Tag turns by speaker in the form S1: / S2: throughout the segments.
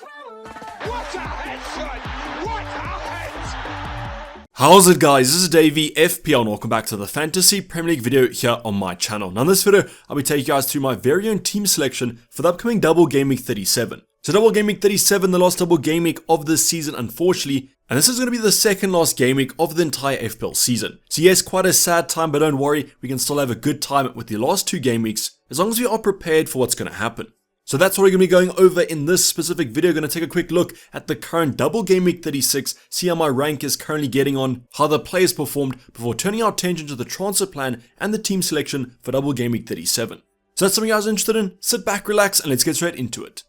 S1: What a headshot! What a head!
S2: How's it guys, this is Dayvy, FPL, and welcome back to the Fantasy Premier League video here on my channel. Now in this video, I'll be taking you guys through my very own team selection for the upcoming Double Game Week 37. So Double Game Week 37, the last Double Game Week of this season unfortunately, and this is going to be the second last game week of the entire FPL season. So yes, quite a sad time, but don't worry, we can still have a good time with the last two game weeks, as long as we are prepared for what's going to happen. So that's what we're going to be going over in this specific video. Going to take a quick look at the current Double Game Week 36, see how my rank is currently getting on, how the players performed, before turning our attention to the transfer plan and the team selection for Double Game Week 37. So that's something you guys are interested in? Sit back, relax, and let's get straight into it.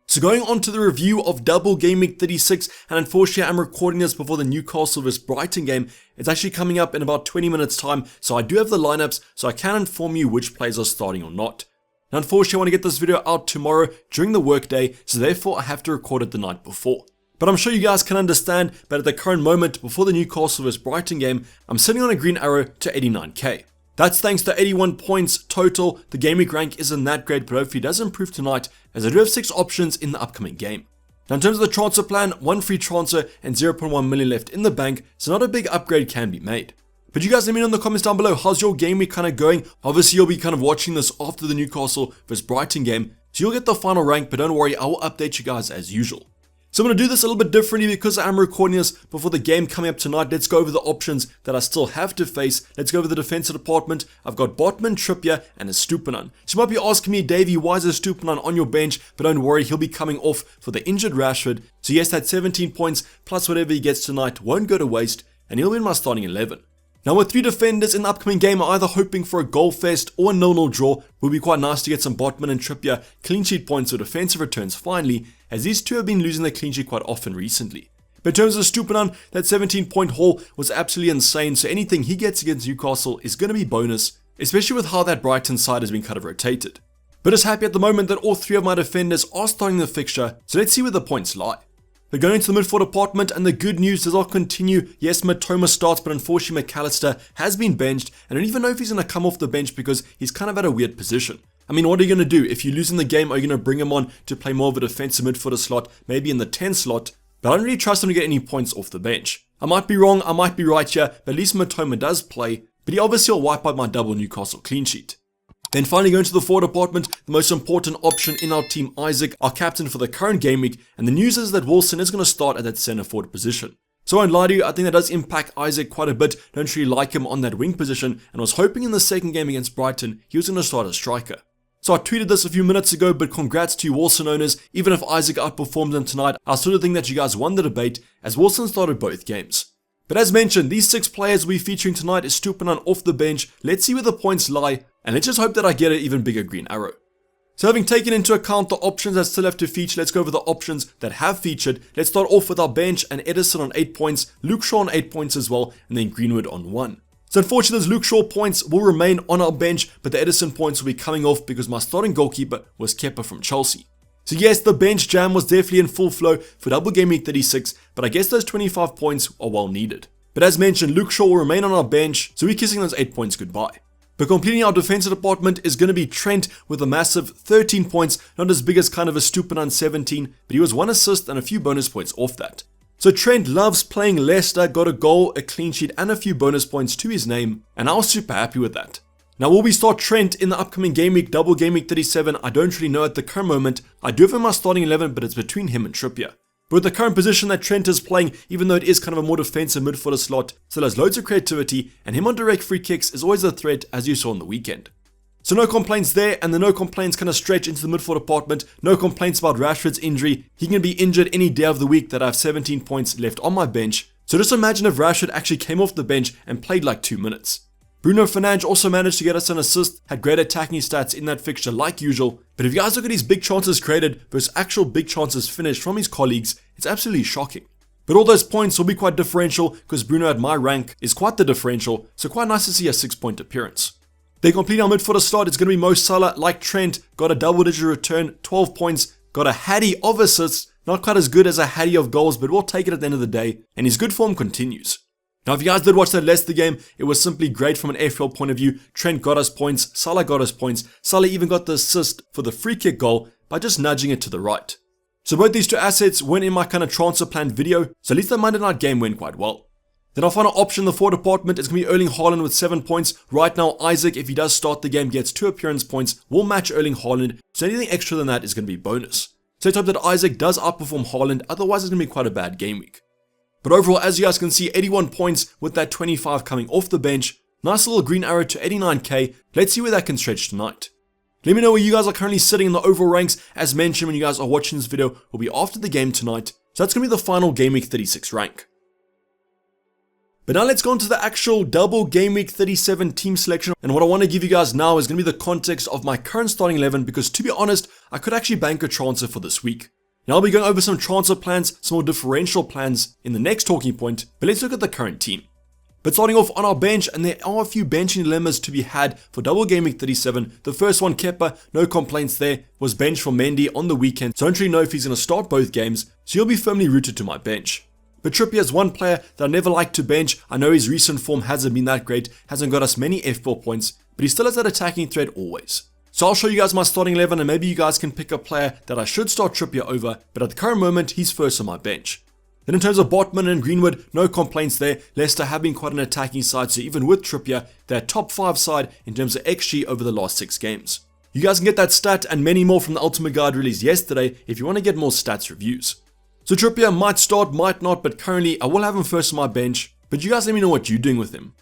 S2: So going on to the review of Double Game Week 36, and unfortunately I'm recording this before the Newcastle vs Brighton game. It's actually coming up in about 20 minutes time, so I do have the lineups, so I can inform you which players are starting or not. Now unfortunately I want to get this video out tomorrow during the workday, so therefore I have to record it the night before. But I'm sure you guys can understand, but at the current moment before the Newcastle vs Brighton game, I'm sitting on a green arrow to 89k. That's thanks to 81 points total. The game week rank isn't that great, but hopefully it does improve tonight, as I do have 6 options in the upcoming game. Now in terms of the transfer plan, 1 free transfer and 0.1 million left in the bank, so not a big upgrade can be made. But you guys let me know in the comments down below, how's your game week kind of going? Obviously you'll be kind of watching this after the Newcastle vs Brighton game, so you'll get the final rank, but don't worry, I will update you guys as usual. So I'm going to do this a little bit differently because I'm recording this before the game coming up tonight. Let's go over the options that I still have to face. Let's go over the defensive department. I've got Botman, Trippier, and a Stupinan. So you might be asking me, Davey, why is a Stupinan on your bench? But don't worry, he'll be coming off for the injured Rashford. So yes, that 17 points plus whatever he gets tonight won't go to waste, and he'll be in my starting 11. Now with 3 defenders in the upcoming game, I'm either hoping for a goal fest or a 0-0 draw. It would be quite nice to get some Botman and Trippier clean sheet points or defensive returns finally, as these two have been losing their clean sheet quite often recently. But in terms of Stupinan, that 17-point haul was absolutely insane, so anything he gets against Newcastle is going to be bonus, especially with how that Brighton side has been kind of rotated. But just happy at the moment that all 3 of my defenders are starting the fixture, so let's see where the points lie. We're going into the midfield department, and the good news does not continue. Yes, Matoma starts, but unfortunately McAllister has been benched, and I don't even know if he's going to come off the bench because he's kind of at a weird position. I mean, what are you going to do? If you lose in the game, are you going to bring him on to play more of a defensive midfielder slot, maybe in the 10 slot? But I don't really trust him to get any points off the bench. I might be wrong, I might be right here, but at least Matoma does play, but he obviously will wipe out my double Newcastle clean sheet. Then finally going to the forward department, the most important option in our team, Isaac, our captain for the current game week, and the news is that Wilson is going to start at that centre forward position. So I won't lie to you, I think that does impact Isaac quite a bit. Don't really like him on that wing position, and was hoping in the second game against Brighton he was going to start as striker. So I tweeted this a few minutes ago, but congrats to you Wilson owners. Even if Isaac outperformed them tonight, I still think that you guys won the debate, as Wilson started both games. But as mentioned, these 6 players we'll be featuring tonight is Stupinan off the bench. Let's see where the points lie, and let's just hope that I get an even bigger green arrow. So having taken into account the options that still have to feature, let's go over the options that have featured. Let's start off with our bench, and Edison on 8 points, Luke Shaw on 8 points as well, and then Greenwood on 1. So unfortunately those Luke Shaw points will remain on our bench, but the Edison points will be coming off because my starting goalkeeper was Kepa from Chelsea. So yes, the bench jam was definitely in full flow for Double Game Week 36, but I guess those 25 points are well needed. But as mentioned, Luke Shaw will remain on our bench, so we're kissing those 8 points goodbye. But completing our defensive department is going to be Trent with a massive 13 points, not as big as kind of a Stupinan 17, but he was 1 assist and a few bonus points off that. So Trent loves playing Leicester, got a goal, a clean sheet, and a few bonus points to his name, and I was super happy with that. Now will we start Trent in the upcoming game week, Double Game Week 37? I don't really know at the current moment. I do have him in my starting 11, but it's between him and Trippier. But with the current position that Trent is playing, even though it is kind of a more defensive midfielder slot, still has loads of creativity, and him on direct free kicks is always a threat, as you saw on the weekend. So no complaints there, and the no complaints kind of stretch into the midfield department. No complaints about Rashford's injury. He can be injured any day of the week that I have 17 points left on my bench. So just imagine if Rashford actually came off the bench and played like 2 minutes. Bruno Fernandes also managed to get us an assist, had great attacking stats in that fixture like usual, but if you guys look at his big chances created versus actual big chances finished from his colleagues, it's absolutely shocking. But all those points will be quite differential because Bruno at my rank is quite the differential, so quite nice to see a 6-point appearance. Then completing our midfielder slot, it's going to be Mo Salah like Trent, got a double-digit return, 12 points, got a Hattie of assists, not quite as good as a Hattie of goals, but we'll take it at the end of the day, and his good form continues. Now, if you guys did watch that Leicester game, it was simply great from an FPL point of view. Trent got us points, Salah got us points, Salah even got the assist for the free kick goal, by just nudging it to the right. So both these two assets went in my kind of transfer plan video, so at least the Monday night game went quite well. Then our final option in the forward department is going to be Erling Haaland with 7 points. Right now, Isaac, if he does start the game, gets 2 appearance points, will match Erling Haaland, so anything extra than that is going to be bonus. So let's hope that Isaac does outperform Haaland, otherwise it's going to be quite a bad game week. But overall, as you guys can see, 81 points with that 25 coming off the bench. Nice little green arrow to 89k. Let's see where that can stretch tonight. Let me know where you guys are currently sitting in the overall ranks. As mentioned, when you guys are watching this video, will be after the game tonight. So that's going to be the final Game Week 36 rank. But now let's go into the actual double Game Week 37 team selection. And what I want to give you guys now is going to be the context of my current starting 11, because to be honest, I could actually bank a transfer for this week. Now I'll be going over some transfer plans, some more differential plans in the next talking point, but let's look at the current team. But starting off on our bench, and there are a few benching dilemmas to be had for double Game Week 37. The first one, Kepa, no complaints there, was benched for Mendy on the weekend, so I don't really know if he's going to start both games, so he'll be firmly rooted to my bench. But Trippier is one player that I never like to bench. I know his recent form hasn't been that great, hasn't got us many FPL points, but he still has that attacking threat always. So I'll show you guys my starting 11, and maybe you guys can pick a player that I should start Trippier over, but at the current moment, he's first on my bench. Then in terms of Botman and Greenwood, no complaints there. Leicester have been quite an attacking side, so even with Trippier, they're top 5 side in terms of XG over the last 6 games. You guys can get that stat and many more from the Ultimate Guide released yesterday if you want to get more stats reviews. So Trippier might start, might not, but currently I will have him first on my bench, but you guys let me know what you're doing with him.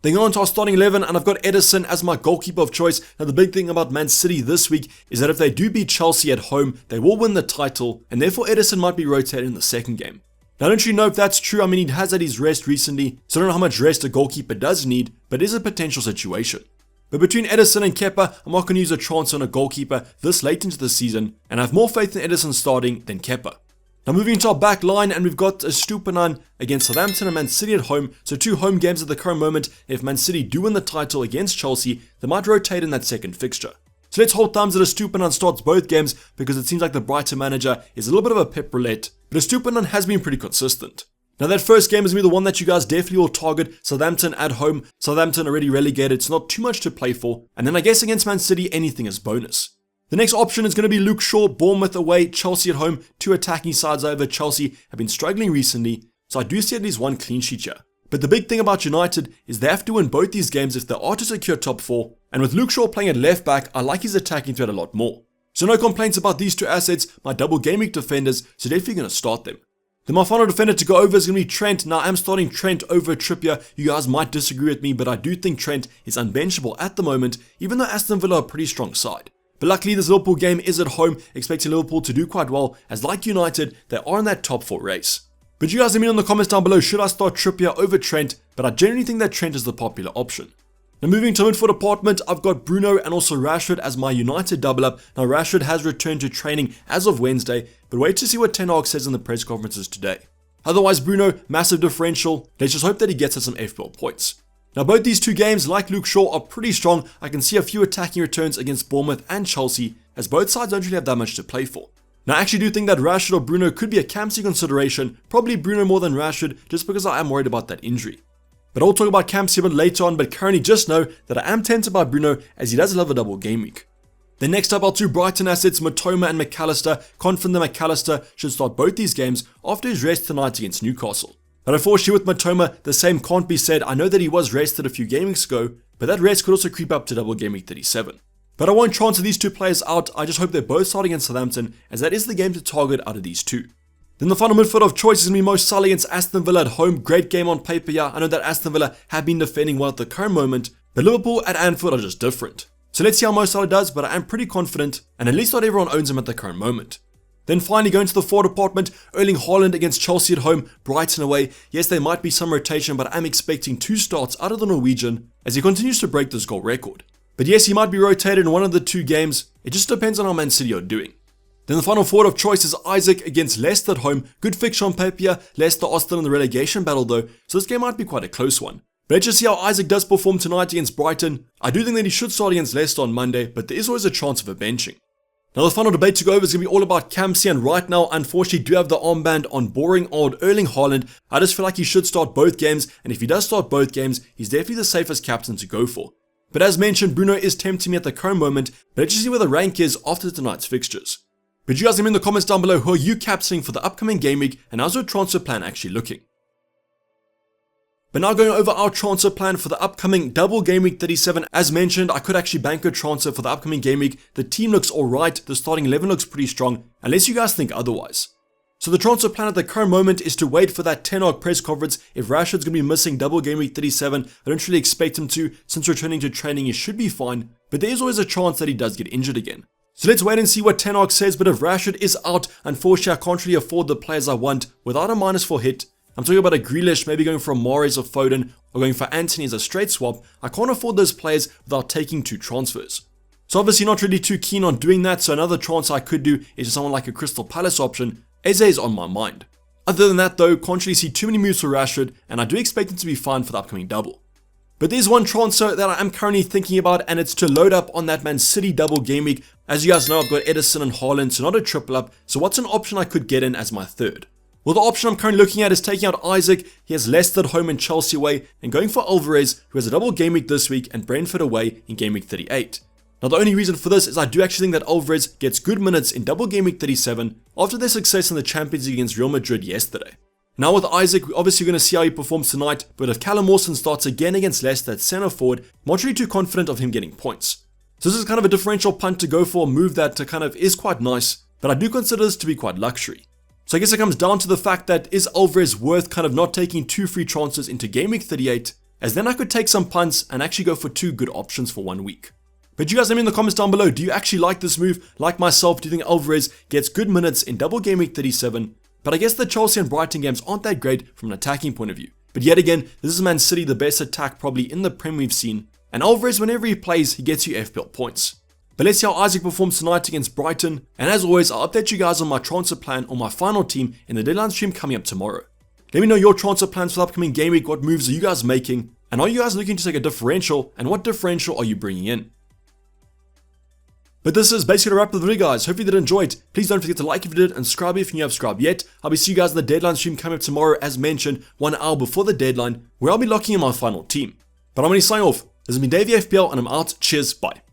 S2: Then going on to our starting 11, and I've got Ederson as my goalkeeper of choice. Now the big thing about Man City this week is that if they do beat Chelsea at home, they will win the title, and therefore Ederson might be rotated in the second game. Now I don't really know if that's true. I mean, he has had his rest recently, so I don't know how much rest a goalkeeper does need, but it is a potential situation. But between Ederson and Kepa, I'm not going to use a transfer on a goalkeeper this late into the season, and I have more faith in Ederson starting than Kepa. Now moving into our back line, and we've got Estupiñán against Southampton and Man City at home, so 2 home games at the current moment. If Man City do win the title against Chelsea, they might rotate in that second fixture. So let's hold thumbs that Estupiñán starts both games, because it seems like the Brighton manager is a little bit of a pep roulette, but Estupiñán has been pretty consistent. Now that first game is going to be the one that you guys definitely will target. Southampton at home, Southampton already relegated, it's not too much to play for, and then I guess against Man City anything is bonus. The next option is going to be Luke Shaw, Bournemouth away, Chelsea at home. 2 attacking sides over. Chelsea have been struggling recently, so I do see at least 1 clean sheet here. But the big thing about United is they have to win both these games if they are to secure top 4, and with Luke Shaw playing at left back, I like his attacking threat a lot more. So no complaints about these 2 assets, my double game week defenders, so definitely going to start them. Then my final defender to go over is going to be Trent. Now I'm starting Trent over Trippier. You guys might disagree with me, but I do think Trent is unbenchable at the moment, even though Aston Villa are a pretty strong side. But luckily this Liverpool game is at home, expecting Liverpool to do quite well, as like United, they are in that top 4 race. But you guys let me know in the comments down below, should I start Trippier over Trent? But I generally think that Trent is the popular option. Now moving to midfield department, I've got Bruno and also Rashford as my United double up. Now Rashford has returned to training as of Wednesday, but wait to see what Ten Hag says in the press conferences today. Otherwise Bruno, massive differential, let's just hope that he gets us some FPL points. Now both these 2 games, like Luke Shaw, are pretty strong. I can see a few attacking returns against Bournemouth and Chelsea, as both sides don't really have that much to play for. Now I actually do think that Rashford or Bruno could be a captaincy consideration, probably Bruno more than Rashford, just because I am worried about that injury. But I'll talk about captaincy a bit later on, but currently just know that I am tempted by Bruno, as he does love a double game week. Then next up, our 2 Brighton assets, Matoma and McAllister. Confident that McAllister should start both these games after his rest tonight against Newcastle. But unfortunately with Matoma, the same can't be said. I know that he was rested a few game weeks ago, but that rest could also creep up to double game week 37. But I won't transfer these 2 players out. I just hope they both start against Southampton, as that is the game to target out of these 2. Then the final midfield of choice is going to be Mo Salah against Aston Villa at home. Great game on paper, yeah. I know that Aston Villa have been defending well at the current moment, but Liverpool at Anfield are just different. So let's see how Mo Salah does, but I am pretty confident, and at least not everyone owns him at the current moment. Then finally going to the forward department, Erling Haaland against Chelsea at home, Brighton away. Yes, there might be some rotation, but I'm expecting 2 starts out of the Norwegian as he continues to break this goal record. But yes, he might be rotated in one of the 2 games. It just depends on how Man City are doing. Then the final forward of choice is Isaac against Leicester at home. Good fixture on paper. Leicester are still in the relegation battle though, so this game might be quite a close one. But let's just see how Isaac does perform tonight against Brighton. I do think that he should start against Leicester on Monday, but there is always a chance of a benching. Now the final debate to go over is going to be all about captaincy, and right now unfortunately do have the armband on boring old Erling Haaland. I just feel like he should start both games, and if he does start both games, he's definitely the safest captain to go for. But as mentioned, Bruno is tempting me at the current moment, but let's just see where the rank is after tonight's fixtures. But you guys let me in the comments down below, who are you captaining for the upcoming game week, and how's your transfer plan actually looking? But now going over our transfer plan for the upcoming double game week 37. As mentioned, I could actually bank a transfer for the upcoming game week. The team looks alright, the starting 11 looks pretty strong, unless you guys think otherwise. So the transfer plan at the current moment is to wait for that 10 Hag press conference. If Rashford's going to be missing double game week 37, I don't really expect him to. Since returning to training, he should be fine, but there is always a chance that he does get injured again. So let's wait and see what 10 Hag says. But if Rashford is out, unfortunately I can't really afford the players I want without a -4 hit. I'm talking about a Grealish, maybe going for a Mahrez or Foden, or going for Antony as a straight swap. I can't afford those players without taking 2 transfers. So obviously not really too keen on doing that, so another transfer I could do is someone like a Crystal Palace option. Eze is on my mind. Other than that though, can't really see too many moves for Rashford, and I do expect him to be fine for the upcoming double. But there's one transfer that I am currently thinking about, and it's to load up on that Man City double game week. As you guys know, I've got Edison and Haaland, so not a triple up, so what's an option I could get in as my third? Well, the option I'm currently looking at is taking out Isaac. He has Leicester at home and Chelsea away, and going for Alvarez, who has a double game week this week, and Brentford away in game week 38. Now the only reason for this is I do actually think that Alvarez gets good minutes in double game week 37 after their success in the Champions League against Real Madrid yesterday. Now with Isaac, we're obviously going to see how he performs tonight, but if Callum Wilson starts again against Leicester at centre forward, I'm not really too confident of him getting points. So this is kind of a differential punt to go for, a move that kind of is quite nice, but I do consider this to be quite luxury. So I guess it comes down to the fact that is Alvarez worth kind of not taking 2 free transfers into game week 38, as then I could take some punts and actually go for 2 good options for 1 week. But you guys let me in the comments down below, do you actually like this move? Like myself, do you think Alvarez gets good minutes in double game week 37? But I guess the Chelsea and Brighton games aren't that great from an attacking point of view. But yet again, this is Man City, the best attack probably in the Prem we've seen, and Alvarez, whenever he plays, he gets you FPL points. But let's see how Isaac performs tonight against Brighton, and as always, I'll update you guys on my transfer plan or my final team in the deadline stream coming up tomorrow. Let me know your transfer plans for the upcoming game week, what moves are you guys making, and are you guys looking to take a differential, and what differential are you bringing in? But this is basically a wrap of the video guys, hope you did enjoy it. Please don't forget to like if you did and subscribe if you haven't subscribed yet. I'll be seeing you guys in the deadline stream coming up tomorrow, as mentioned, 1 hour before the deadline, where I'll be locking in my final team. But I'm going to sign off. This has been Dayvy FPL and I'm out. Cheers, bye.